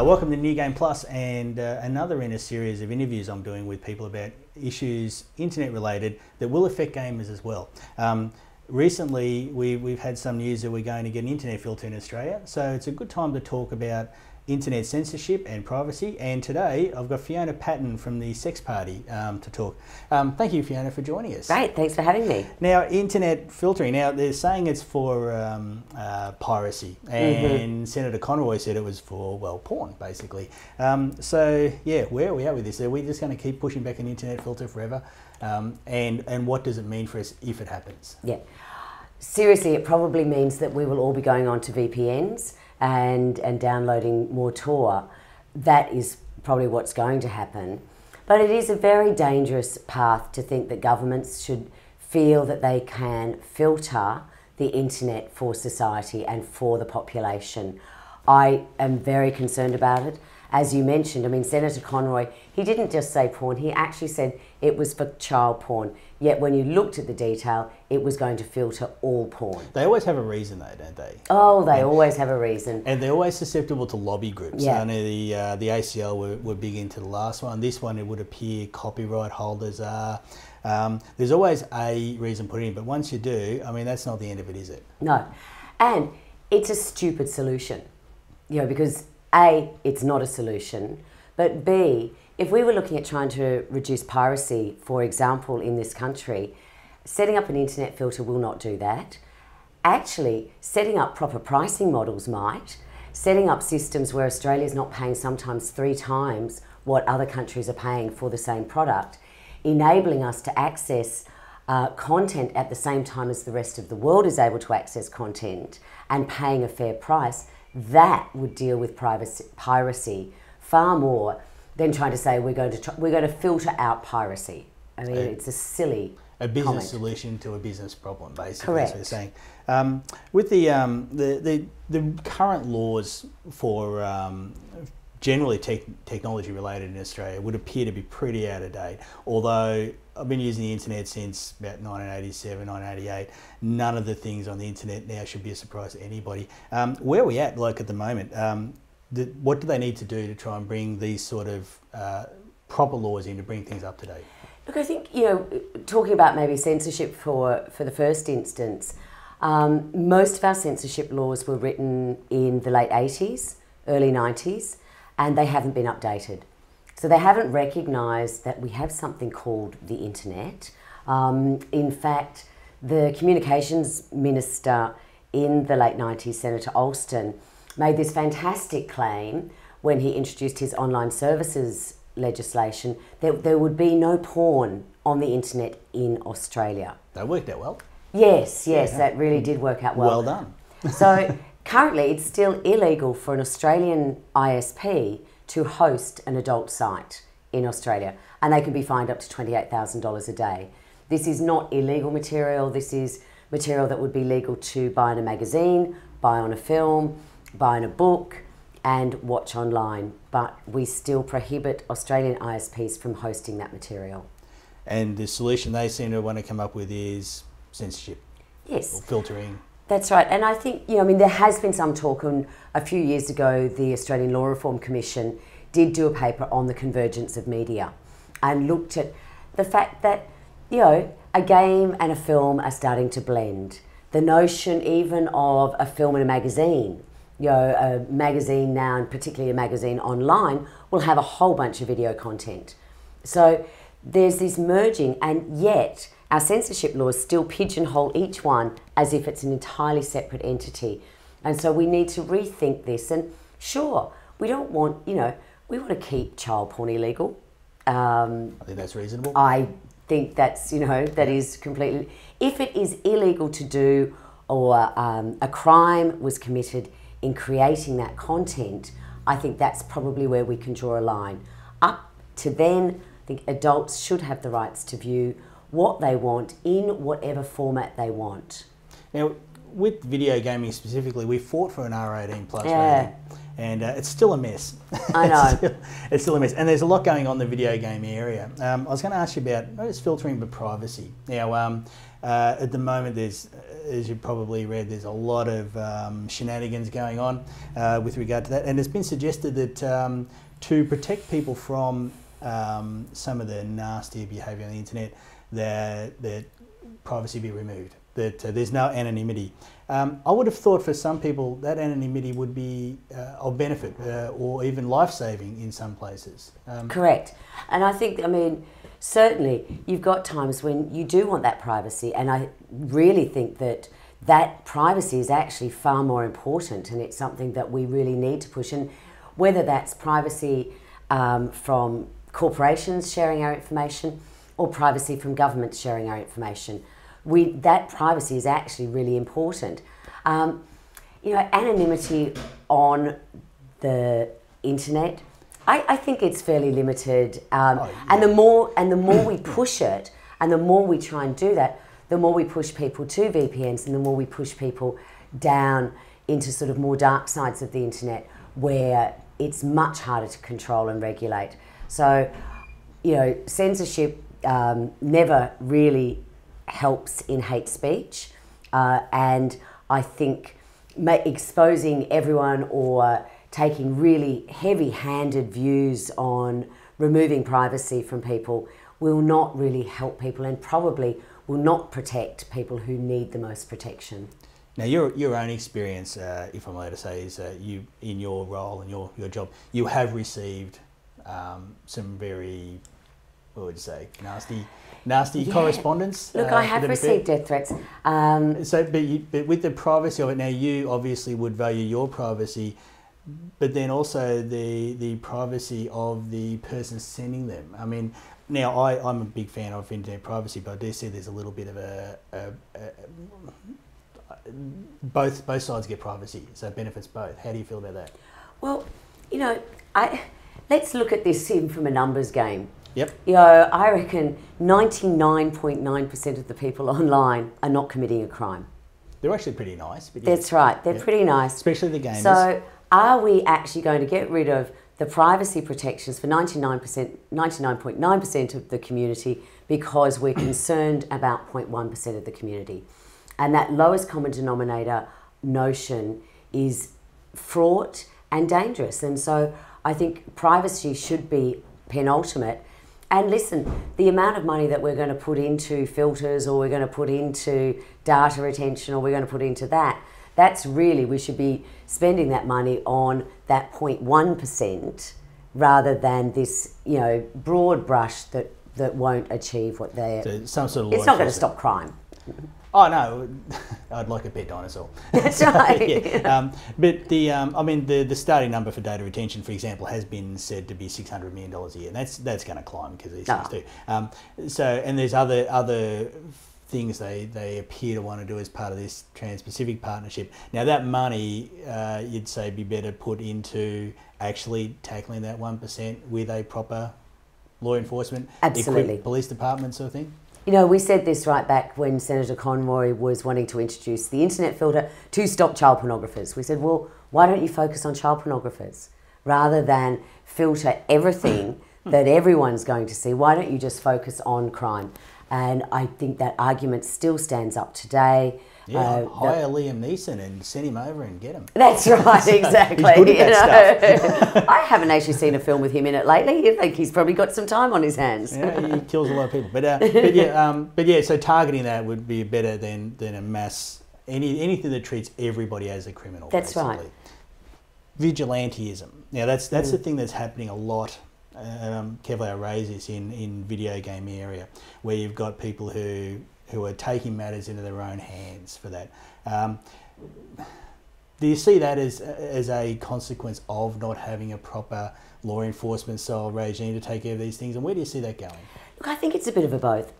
Welcome to New Game Plus, and another in a series of interviews I'm doing with people about issues internet related that will affect gamers as well. Recently we've had some news that we're going to get an internet filter in Australia, so it's a good time to talk about internet censorship and privacy. And today I've got Fiona Patten from the Sex Party to talk. Thank you, Fiona, for joining us. Great, thanks for having me. Now, internet filtering, now they're saying it's for piracy, and Senator Conroy said it was for, well, porn, basically. So, yeah, where are we at with this? Are we just going to keep pushing back an internet filter forever? And what does it mean for us if it happens? Yeah, seriously, it probably means that we will all be going on to VPNs and downloading more Tor. That is probably what's going to happen. But it is a very dangerous path to think that governments should feel that they can filter the internet for society and for the population. I am very concerned about it. As you mentioned, I mean, Senator Conroy, he didn't just say porn, he actually said it was for child porn. Yet when you looked at the detail, it was going to filter all porn. They always have a reason though, don't they? Oh, they always have a reason. And they're always susceptible to lobby groups. Yeah. I know the ACL were big into the last one. This one, it would appear copyright holders are. There's always a reason put in, but once you do, I mean, that's not the end of it, is it? No. And it's a stupid solution, you know, because A, it's not a solution, but B, if we were looking at trying to reduce piracy, for example, in this country, setting up an internet filter will not do that. Actually, setting up proper pricing models might. Setting up systems where Australia's not paying sometimes 3 times what other countries are paying for the same product, enabling us to access content at the same time as the rest of the world is able to access content and paying a fair price, that would deal with piracy far more than trying to say we're going to filter out piracy. I mean, it's a silly business solution to a business problem, basically. Correct. That's what you're saying. With the current laws for generally technology related in Australia would appear to be pretty out of date. Although I've been using the internet since about 1987, 1988. None of the things on the internet now should be a surprise to anybody. Where are we at, like, at the moment? What do they need to do to try and bring these sort of proper laws in to bring things up to date? Look, I think, you know, talking about maybe censorship for the first instance, most of our censorship laws were written in the late 80s, early 90s, and they haven't been updated. So they haven't recognised that we have something called the internet. In fact, the communications minister in the late 90s, Senator Alston, made this fantastic claim when he introduced his online services legislation that there would be no porn on the internet in Australia. That worked out well. Yes, that really did work out well. Well done. So currently it's still illegal for an Australian ISP to host an adult site in Australia, and they can be fined up to $28,000 a day. This is not illegal material. This is material that would be legal to buy in a magazine, buy on a film, buy in a book and watch online, but we still prohibit Australian ISPs from hosting that material. And the solution they seem to want to come up with is censorship. Yes. Or filtering. That's right. And I think, you know, I mean, there has been some talk, and a few years ago the Australian Law Reform Commission did do a paper on the convergence of media and looked at the fact that, you know, a game and a film are starting to blend. The notion even of a film and a magazine, you know, a magazine now, and particularly a magazine online, will have a whole bunch of video content. So there's this merging, and yet our censorship laws still pigeonhole each one as if it's an entirely separate entity. And so we need to rethink this. And sure, we don't want, you know, we want to keep child porn illegal. I think that's reasonable. I think that's, you know, that is completely... If it is illegal to do, or a crime was committed in creating that content, I think that's probably where we can draw a line. Up to then, I think adults should have the rights to view what they want in whatever format they want. Now, with video gaming specifically, we fought for an R18 plus Yeah. rating, and it's still a mess. I know. It's still a mess, and there's a lot going on in the video game area. I was going to ask you about not just filtering but privacy. Now, at the moment, there's, as you probably read, there's a lot of shenanigans going on with regard to that, and it's been suggested that to protect people from some of the nasty behaviour on the internet, that privacy be removed, that there's no anonymity. I would have thought for some people that anonymity would be of benefit or even life-saving in some places. Correct. And I think, I mean, certainly you've got times when you do want that privacy, and I really think that that privacy is actually far more important, and it's something that we really need to push. And whether that's privacy from corporations sharing our information or privacy from governments sharing our information, that privacy is actually really important. You know, anonymity on the internet, I think it's fairly limited. And the more we push it, and the more we try and do that, the more we push people to VPNs, and the more we push people down into sort of more dark sides of the internet where it's much harder to control and regulate. So, you know, censorship never really helps in hate speech, and I think exposing everyone or taking really heavy-handed views on removing privacy from people will not really help people, and probably will not protect people who need the most protection. Now, your own experience, if I'm allowed to say, is you, in your role and your job, you have received some very, what would you say, nasty correspondence. Look, I have received death threats. But with the privacy of it, now you obviously would value your privacy, but then also the privacy of the person sending them. I mean, now I'm a big fan of internet privacy, but I do see there's a little bit of both sides get privacy, so it benefits both. How do you feel about that? Well, you know, let's look at this from a numbers game. Yep. You know, I reckon 99.9% of the people online are not committing a crime. They're actually pretty nice. But yeah. That's right, they're pretty nice. Especially the gamers. So are we actually going to get rid of the privacy protections for 99.9% of the community because we're concerned about 0.1% of the community? And that lowest common denominator notion is fraught and dangerous. And so I think privacy should be penultimate. And listen, the amount of money that we're going to put into filters, or we're going to put into data retention, or we're going to put into that's really, we should be spending that money on that 0.1% rather than this, you know, broad brush that won't achieve what they're... So some sort of it's not going to stop crime. Oh no, I'd like a pet dinosaur. That's right. Yeah. But I mean, the starting number for data retention, for example, has been said to be $600 million a year. And that's going to climb because these things do. So, and there's other things they appear to want to do as part of this Trans-Pacific Partnership. Now, that money, you'd say, be better put into actually tackling that 1% with a proper law enforcement, absolutely, police department sort of thing. You know, we said this right back when Senator Conroy was wanting to introduce the internet filter to stop child pornographers. We said, well, why don't you focus on child pornographers rather than filter everything that everyone's going to see? Why don't you just focus on crime? And I think that argument still stands up today. Yeah, hire Liam Neeson and send him over and get him. That's right, exactly. He's good at that stuff. I haven't actually seen a film with him in it lately. I think he's probably got some time on his hands. Yeah, he kills a lot of people. But yeah, so targeting that would be better than a mass anything that treats everybody as a criminal. That's basically. right. Vigilantism. Now that's the thing that's happening a lot. Carefully I raise this in video game area, where you've got people who are taking matters into their own hands for that. Do you see that as a consequence of not having a proper law enforcement style regime to take care of these things? And where do you see that going? Look, I think it's a bit of both.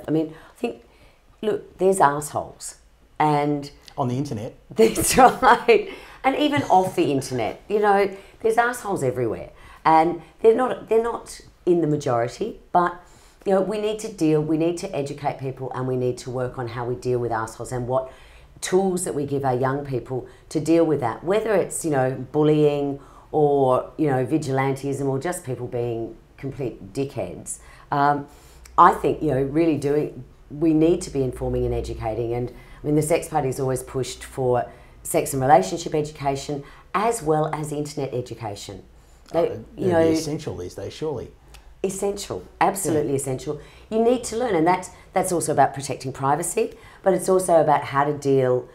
I mean, I think, look, there's assholes, and on the internet. That's right, and even off the internet. You know, there's assholes everywhere, and they're not in the majority, but. You know, we need to educate people, and we need to work on how we deal with assholes and what tools that we give our young people to deal with that, whether it's, you know, bullying or, you know, vigilantism or just people being complete dickheads. I think, you know, we need to be informing and educating. And I mean, the Sex Party's always pushed for sex and relationship education as well as internet education. They're essential these days, surely. Essential, absolutely essential. You need to learn, and that's also about protecting privacy, but it's also about how to deal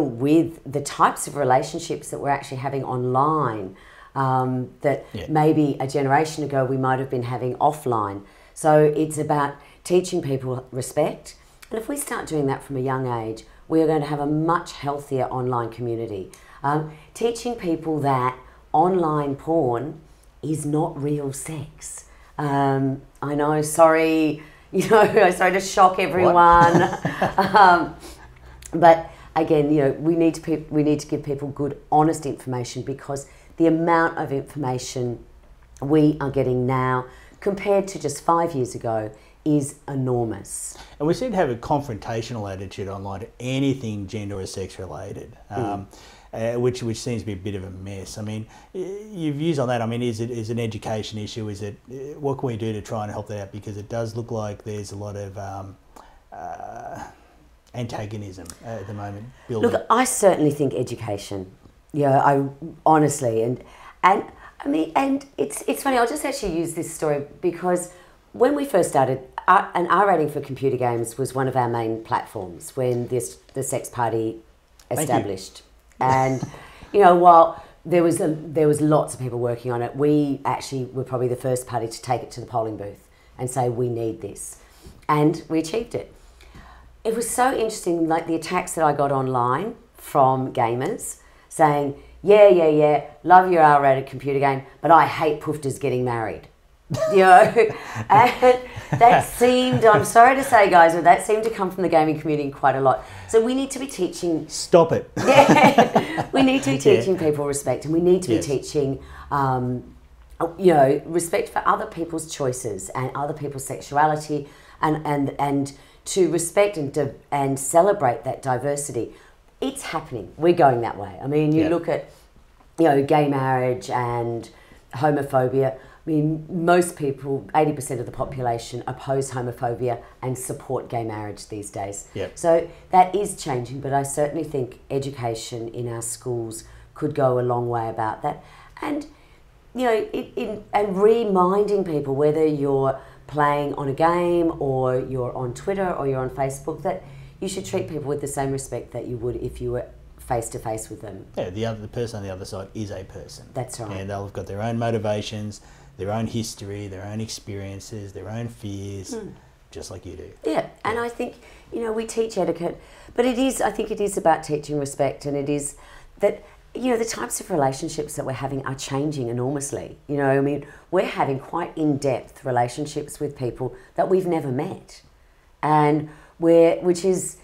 with the types of relationships that we're actually having online that maybe a generation ago we might have been having offline. So it's about teaching people respect, and if we start doing that from a young age, we are going to have a much healthier online community. Teaching people that online porn is not real sex. I know, sorry, you know, sorry to shock everyone. But again, you know, we need to give people good, honest information, because the amount of information we are getting now compared to just 5 years ago is enormous. And we seem to have a confrontational attitude online to anything gender or sex related. Which seems to be a bit of a mess. I mean, your views on that, I mean, is it an education issue? Is it, what can we do to try and help that out? Because it does look like there's a lot of antagonism at the moment building. Look, I certainly think education. Yeah, I honestly, and I mean, and it's funny, I'll just actually use this story because when we first started, an R rating for computer games was one of our main platforms when the Sex Party established. And, you know, while there was lots of people working on it, we actually were probably the first party to take it to the polling booth and say, we need this. And we achieved it. It was so interesting, like the attacks that I got online from gamers saying, yeah, love your R-rated computer game, but I hate poofters getting married. You know, and that seemed, I'm sorry to say, guys, but that seemed to come from the gaming community quite a lot. So we need to be teaching... Stop it. Yeah, we need to be teaching people respect, and we need to be teaching, you know, respect for other people's choices and other people's sexuality, and to respect and celebrate that diversity. It's happening. We're going that way. I mean, you look at, you know, gay marriage and homophobia. I mean, most people, 80% of the population, oppose homophobia and support gay marriage these days. Yep. So that is changing, but I certainly think education in our schools could go a long way about that. And, you know, and reminding people, whether you're playing on a game or you're on Twitter or you're on Facebook, that you should treat people with the same respect that you would if you were face-to-face with them. Yeah, the person on the other side is a person. That's right. And they'll have got their own motivations, their own history, their own experiences, their own fears, just like you do. Yeah, and I think, you know, we teach etiquette, but I think it is about teaching respect, and it is that, you know, the types of relationships that we're having are changing enormously. You know, I mean, we're having quite in-depth relationships with people that we've never met, and which is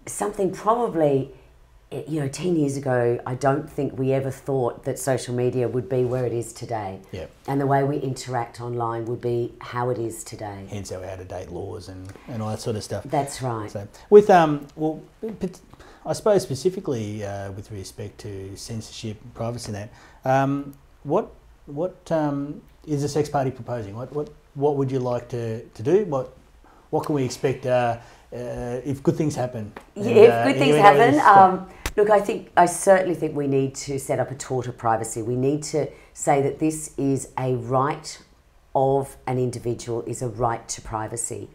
something probably, you know, 10 years ago, I don't think we ever thought that social media would be where it is today. Yep. And the way we interact online would be how it is today. Hence our out-of-date laws and all that sort of stuff. That's right. So, with, well, I suppose specifically with respect to censorship and privacy and that, what is the Sex Party proposing? What would you like to do? What can we expect if good things happen? And, if good things happen, look, I certainly think we need to set up a tort of privacy. We need to say that this is a right of an individual, is a right to privacy.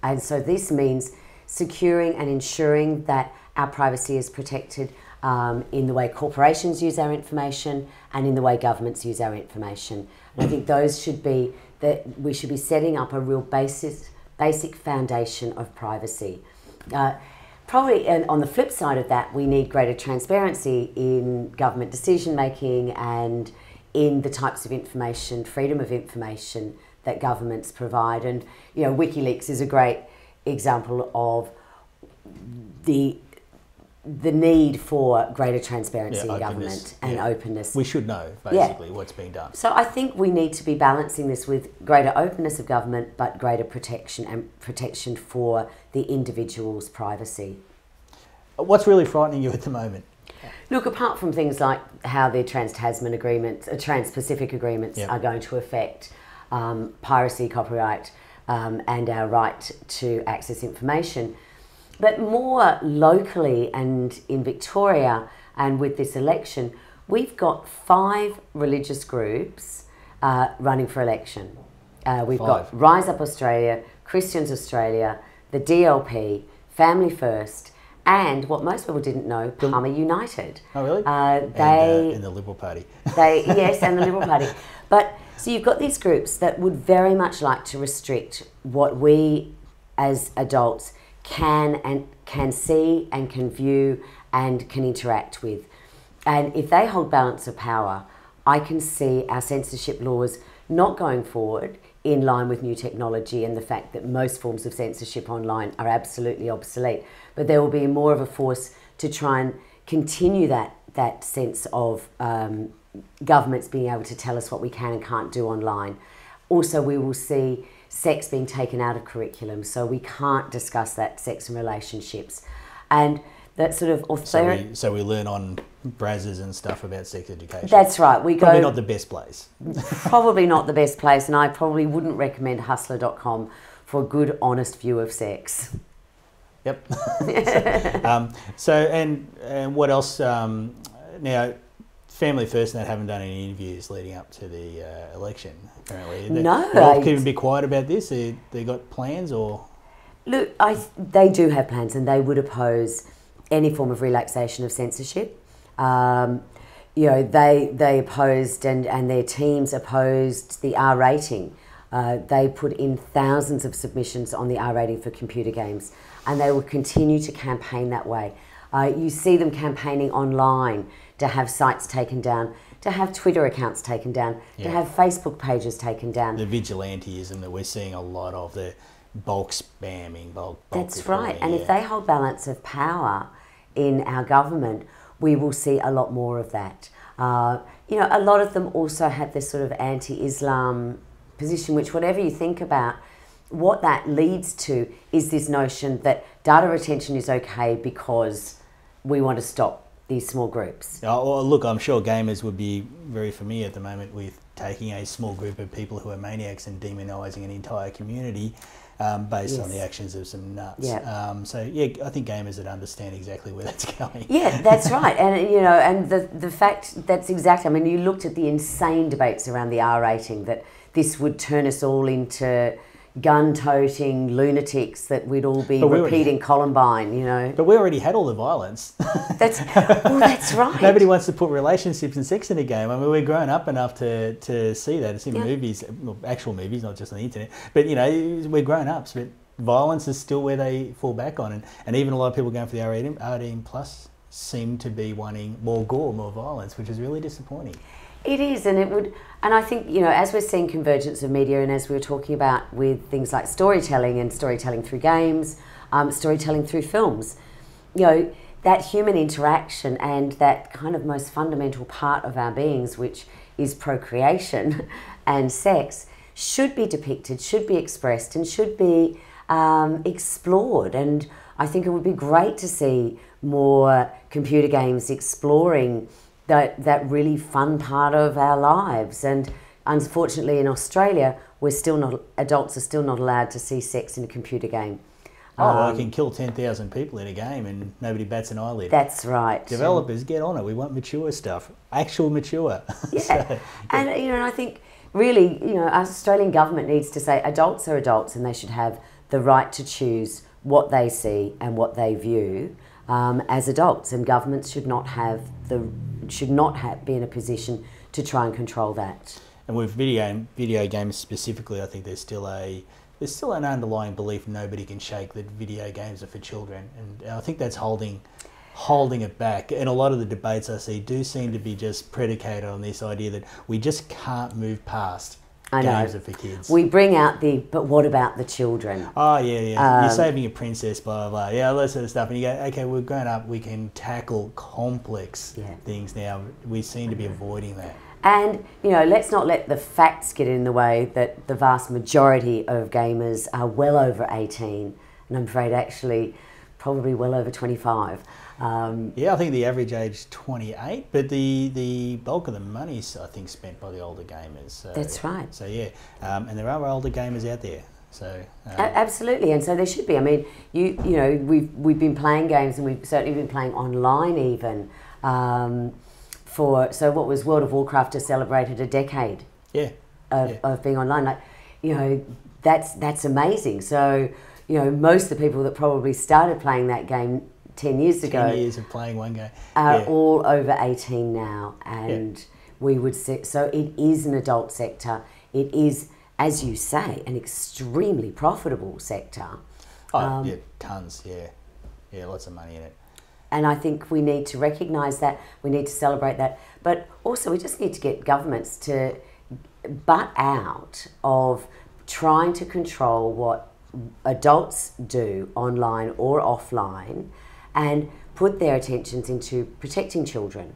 And so this means securing and ensuring that our privacy is protected in the way corporations use our information and in the way governments use our information. And I think those should be, that we should be setting up a real basic foundation of privacy. Probably, and on the flip side of that, we need greater transparency in government decision making and in the types of information, freedom of information that governments provide. And, you know, WikiLeaks is a great example of the need for greater transparency in government and openness. We should know, basically, what's being done. So I think we need to be balancing this with greater openness of government, but greater protection for the individual's privacy. What's really frightening you at the moment? Look, apart from things like how the Trans-Tasman agreements, Trans-Pacific agreements Yep. are going to affect piracy, copyright, and our right to access information, but more locally and in Victoria and with this election, we've got 5 religious groups running for election. We've got Rise Up Australia, Christians Australia, the DLP, Family First, and what most people didn't know, Palmer United. Oh, really? They and the Liberal Party. Yes, and the Liberal Party. But so you've got these groups that would very much like to restrict what we as adults can see and can view and can interact with. And if they hold balance of power, I can see our censorship laws not going forward in line with new technology and the fact that most forms of censorship online are absolutely obsolete. But there will be more of a force to try and continue that sense of governments being able to tell us what we can and can't do online. Also, we will see sex being taken out of curriculum, so we can't discuss that, sex and relationships. And that sort of authority... So we learn on Brazzers and stuff about sex education. That's right. Probably not the best place. Probably not the best place, and I probably wouldn't recommend hustler.com for a good, honest view of sex. Yep. And what else? Now, Family First and that haven't done any interviews leading up to the election, apparently. No. They'll keep a bit quiet about this? They got plans or...? Look, they do have plans, and they would oppose any form of relaxation of censorship. They opposed and their teams opposed the R rating. They put in thousands of submissions on the R rating for computer games, and they will continue to campaign that way. You see them campaigning online to have sites taken down, to have Twitter accounts taken down, to have Facebook pages taken down. The vigilantism that we're seeing a lot of, the bulk spamming, bulk That's right. And if they hold balance of power in our government, we will see a lot more of that. A lot of them also have this sort of anti-Islam position, which whatever you think about, what that leads to is this notion that data retention is okay because we want to stop these small groups. Look, I'm sure gamers would be very familiar at the moment with taking a small group of people who are maniacs and demonising an entire community based on the actions of some nuts. Yeah. I think gamers would understand exactly where that's going. Yeah, that's right. And the fact that's exactly, I mean, you looked at the insane debates around the R rating, that this would turn us all into gun-toting lunatics, that we'd all be repeating Columbine, But we already had all the violence. That's right. Nobody wants to put relationships and sex in a game. I mean, we're grown up enough to see that. It's in movies, actual movies, not just on the internet. But, we're grown-ups, but violence is still where they fall back on. And even a lot of people going for the R18 plus seem to be wanting more gore, more violence, which is really disappointing. It is, and I think, as we're seeing convergence of media, and as we were talking about with things like storytelling and storytelling through games, storytelling through films, that human interaction and that kind of most fundamental part of our beings, which is procreation and sex, should be depicted, should be expressed, and should be explored. And I think it would be great to see more computer games exploring that really fun part of our lives. And unfortunately in Australia, adults are still not allowed to see sex in a computer game. I can kill 10,000 people in a game and nobody bats an eyelid. That's right. Developers, get on it. We want mature stuff, actual mature. Yeah. And I think really, our Australian government needs to say adults are adults and they should have the right to choose what they see and what they view as adults, and governments should not be in a position to try and control that. And with video games specifically, I think there's still an underlying belief nobody can shake that video games are for children, and I think that's holding it back. And a lot of the debates I see do seem to be just predicated on this idea that we just can't move past games are for kids. We bring out but what about the children? Oh, yeah. You're saving a princess, blah, blah, blah. Yeah, all that sort of stuff. And you go, okay, we're grown up, we can tackle complex things now. We seem to be avoiding that. And, let's not let the facts get in the way that the vast majority of gamers are well over 18. And I'm afraid actually probably well over 25. Yeah, I think the average age is 28, but the bulk of the money is, I think, spent by the older gamers. So, that's right. So yeah, and there are older gamers out there. So absolutely, and so there should be. I mean, you know, we've been playing games, and we've certainly been playing online even. So what was World of Warcraft just celebrated a decade of being online. Like, you know, that's amazing. So, you know, most of the people that probably started playing that game 10 years ago, 10 years of playing one game, are all over 18 now, and we would say, so it is an adult sector. It is, as you say, an extremely profitable sector. Yeah, tons, yeah, lots of money in it. And I think we need to recognise that, we need to celebrate that, but also we just need to get governments to butt out of trying to control what adults do online or offline, and put their attentions into protecting children,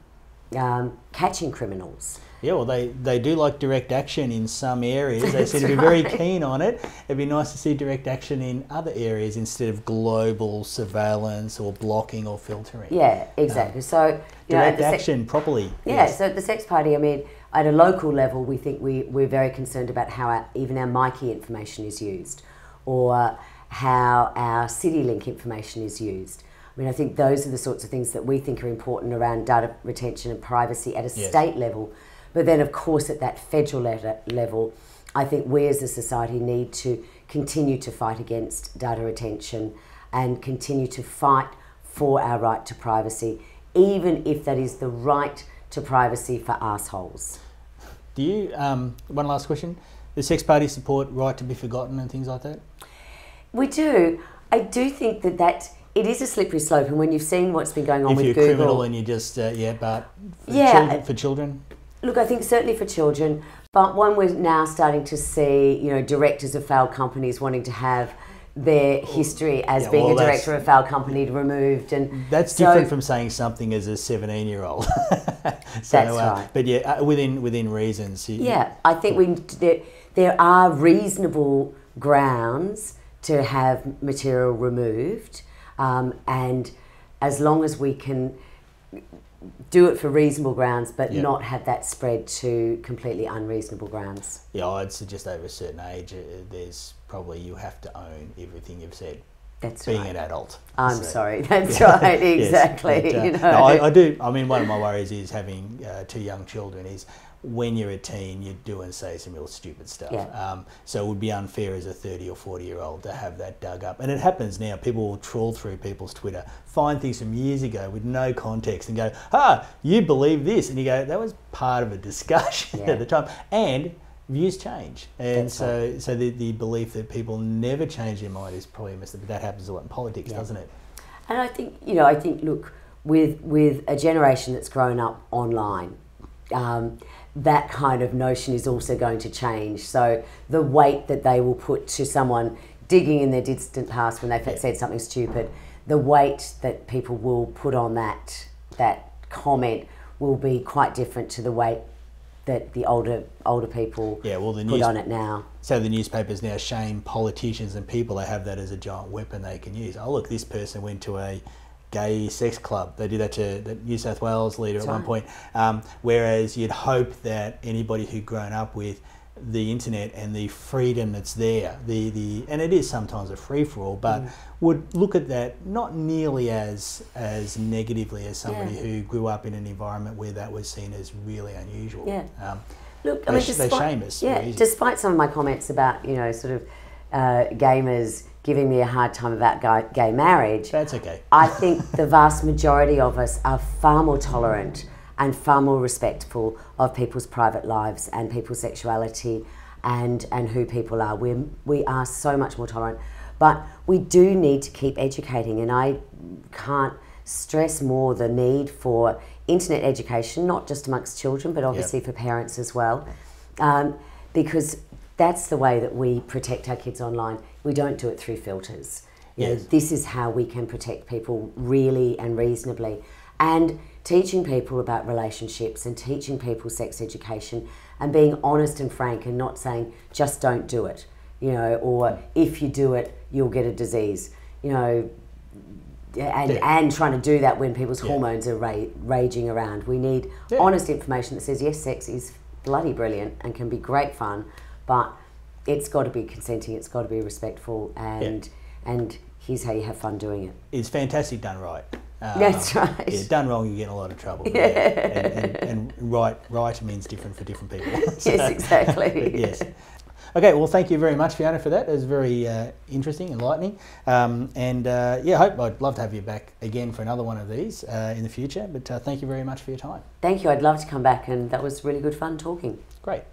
catching criminals. Yeah, well, they do like direct action in some areas. They seem to be very keen on it. It'd be nice to see direct action in other areas instead of global surveillance or blocking or filtering. Yeah, exactly. So direct action properly. Yeah, yes. so at the Sex Party, I mean, at a local level, we think we're very concerned about how even our Mikey information is used, or how our CityLink information is used. I mean, I think those are the sorts of things that we think are important around data retention and privacy at a state level. But then, of course, at that federal level, I think we as a society need to continue to fight against data retention and continue to fight for our right to privacy, even if that is the right to privacy for assholes. Do you, one last question, does Sex Party support right to be forgotten and things like that? We do. I do think that it is a slippery slope, and when you've seen what's been going on with Google... If you're a criminal and you just, for children? Look, I think certainly for children, but one, we're now starting to see, you know, directors of failed companies wanting to have their history as being a director of a failed company removed, and that's different from saying something as a 17-year-old. That's right. But yeah, within reasons. I think there are reasonable grounds to have material removed, and as long as we can do it for reasonable grounds, but not have that spread to completely unreasonable grounds. Yeah, I'd suggest over a certain age, there's probably, you have to own everything you've said. That's being right. an adult. I'm sorry. That's right. Exactly. Yes, but, you know. No, I do. I mean, one of my worries is having two young children. Is when you're a teen, you do and say some real stupid stuff. Yeah. So it would be unfair as a 30 or 40-year-old to have that dug up. And it happens now. People will trawl through people's Twitter, find things from years ago with no context and go, you believe this. And you go, that was part of a discussion at the time. And views change. And so the belief that people never change their mind is probably a mistake. But that happens a lot in politics, doesn't it? And I think, look, with a generation that's grown up online, that kind of notion is also going to change. So the weight that they will put to someone digging in their distant past when they've said something stupid, the weight that people will put on that comment will be quite different to the weight that the older people put on it now. So the newspapers now shame politicians and people. They have that as a giant weapon they can use. Oh, look, this person went to a gay sex club. They did that to the New South Wales leader at one point. Whereas you'd hope that anybody who'd grown up with the internet and the freedom that's there, and it is sometimes a free-for-all, but would look at that not nearly as negatively as somebody who grew up in an environment where that was seen as really unusual. Look, they shame us. Despite some of my comments about gamers giving me a hard time about gay marriage. That's okay. I think the vast majority of us are far more tolerant and far more respectful of people's private lives and people's sexuality and who people are. We are so much more tolerant. But we do need to keep educating, and I can't stress more the need for internet education, not just amongst children, but obviously for parents as well, because that's the way that we protect our kids online. We don't do it through filters. You know, this is how we can protect people really and reasonably. And teaching people about relationships and teaching people sex education and being honest and frank and not saying, just don't do it, or if you do it, you'll get a disease. and trying to do that when people's hormones are raging around. We need honest information that says, yes, sex is bloody brilliant and can be great fun, but it's got to be consenting, it's got to be respectful, and here's how you have fun doing it. It's fantastic done right. That's right. Yeah, done wrong, you get in a lot of trouble. And right means different for different people. So, yes, exactly. Yes. Okay, well, thank you very much, Fiona, for that. It was very interesting, enlightening. I'd love to have you back again for another one of these in the future. But thank you very much for your time. Thank you. I'd love to come back, and that was really good fun talking. Great.